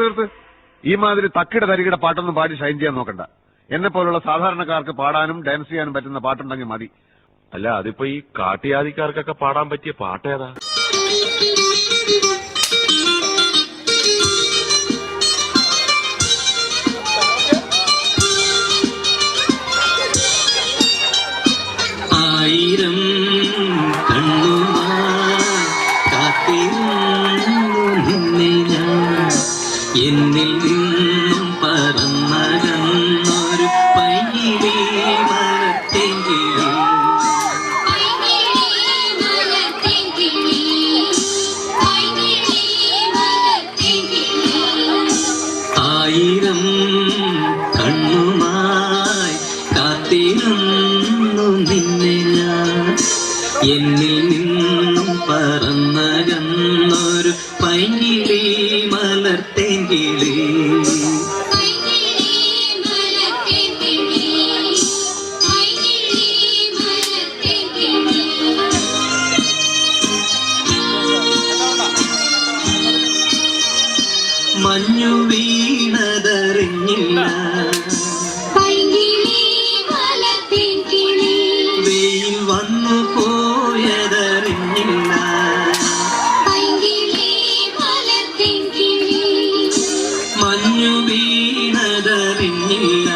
തീർത്ത് ഈ മാതിരി തക്കിട തരികിട പാട്ടൊന്നും പാടി ഷൈൻ ചെയ്യാൻ നോക്കണ്ട. എന്നെ പോലുള്ള സാധാരണക്കാർക്ക് പാടാനും ഡാൻസ് ചെയ്യാനും പറ്റുന്ന പാട്ടുണ്ടെങ്കിൽ മതി. അല്ല, അതിപ്പോ ഈ കാട്ടിയാദിക്കാർക്കൊക്കെ പാടാൻ പറ്റിയ പാട്ടേതാ? ആയിരം നിന്നെ ഞാൻ എന്നിൽ നിന്നും പറന്നകന്നൊരു പൈകിളി ആയിരം കണ്ണുമായി കാത്തിരുന്നു നിന്നെ ഞാൻ എന്നിൽ നിന്നും പറന്നകന്നൊരു പൈകിളി മലർത്തേങ്കിളി മഞ്ഞു വീണതറിഞ്ഞില്ല വെയിൽ വന്നു പോയതറിഞ്ഞില്ല മഞ്ഞു വീണതറിഞ്ഞില്ല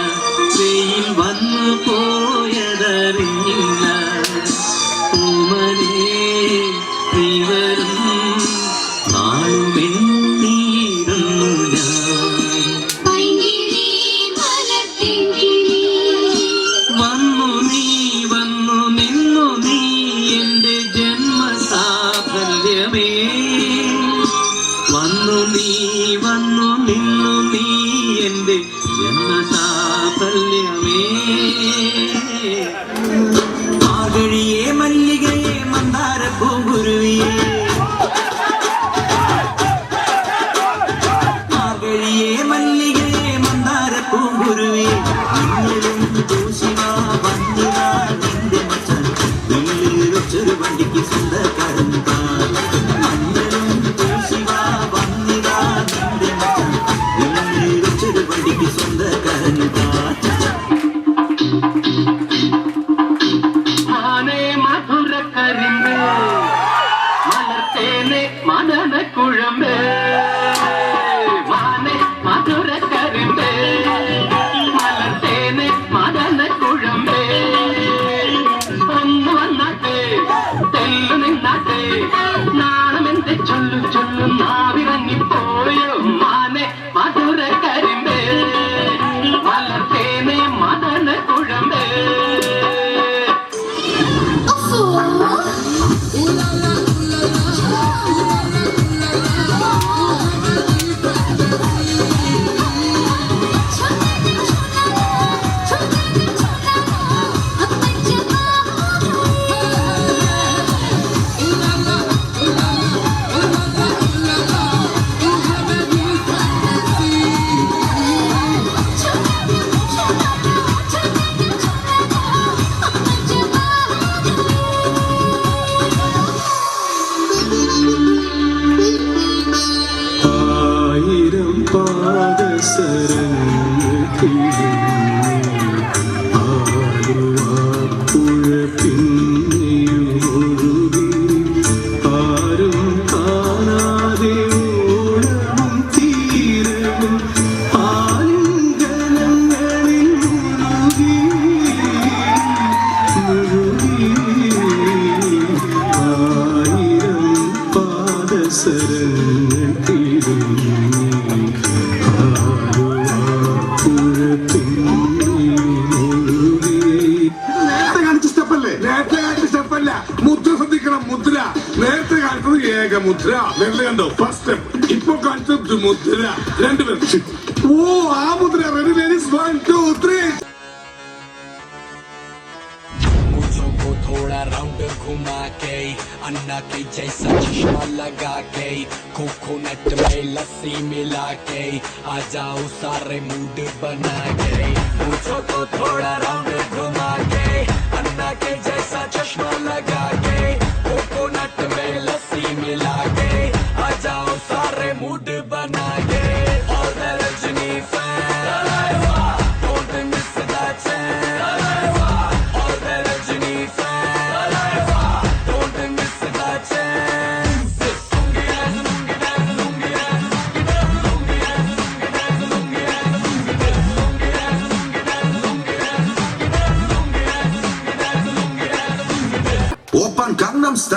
വെയിൽ വന്നു പോയതറിഞ്ഞില്ല പൂമനേ നീ വരും നാളുമെണ്ണീരുന്നു ഞാൻ വന്നു നിന്നു നീ എന്റെ ജന്മസാഫല്യമേ വന്നു നിന്നു നീ എന്റെ ജന്മസാഫല്യമേ ആകഴിയേ മല്ലികയെ മന്ദാര പൂങ്കുരുവിയേ ആകഴിയേ മല്ലികയെ മന്ദാര പൂങ്കുരുവിയേ നിങ്ങളും തൂശിവാ വന്നിവാ നിന്റെ മച്ചൻ വീട്ടിൽ വെച്ചൊരു വണ്ടിക്ക് സ്വന്തക്കാരൻ മഞ്ഞളും തൂശിവാ വന്നിവാ നിന്റെ മച്ചൻ വീട്ടിൽ വെച്ചൊരു വണ്ടിക്ക് സ്വന്തക്കാരൻ ആനേ മധുര കരിമ്പ് മലർത്തേനെ മദന കുഴമ്പ് മാനേ മധുര കരിമ്പ് മലർത്തേനെ മദന കുഴമ്പ് ഒന്ന് വന്നാട്ടെ തെല്ലു നിന്നാട്ടെ നാണമെന്തെ ചൊല്ലു നാവിറങ്ങിപ്പോയോ മാനേ മധുര കരിമ്പ് മലർത്തേനെ മദന കുഴമ്പ് ആയിരം പാദസരങ്ങൾക്കിഴങ്ങി പിന്നെയും ഒഴുകി ആരും കാണാതെ ഓളവും തീരവും ആലിംഗനങ്ങളിൽ മുഴുകി ആയിരം പാദസരങ്ങൾക്കിഴങ്ങി മുദ്ര ശ്രദ്ധിക്കണം. മുദ്ര നേരത്തെ കാണിച്ചത് ഏകമുദ്ര നേരത്തെ കണ്ടോ ഫസ്റ്റ് സ്റ്റെപ്പ്. ഇപ്പൊ കാണിച്ചത് മുദ്ര രണ്ടുപേരും. ഓ ആ മുദ്ര റെഡി ലേഡീസ് 1 2 3. को थोड़ा राउंड घुमा के अन्ना के जैसा चश्मा लगा के कोकोनट में लस्सी मिला के आ जाओ सारे मूड बना के मुझको तो थोड़ा राउंड घुमा के अन्ना के जैसा चश्मा लगा के कोकोनट में लस्सी मिला के आ जाओ सारे मूड बना के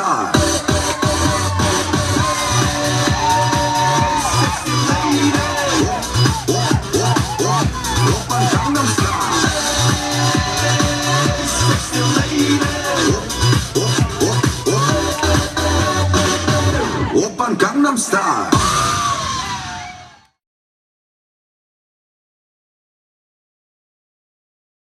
Style. Opern Gangnam Style.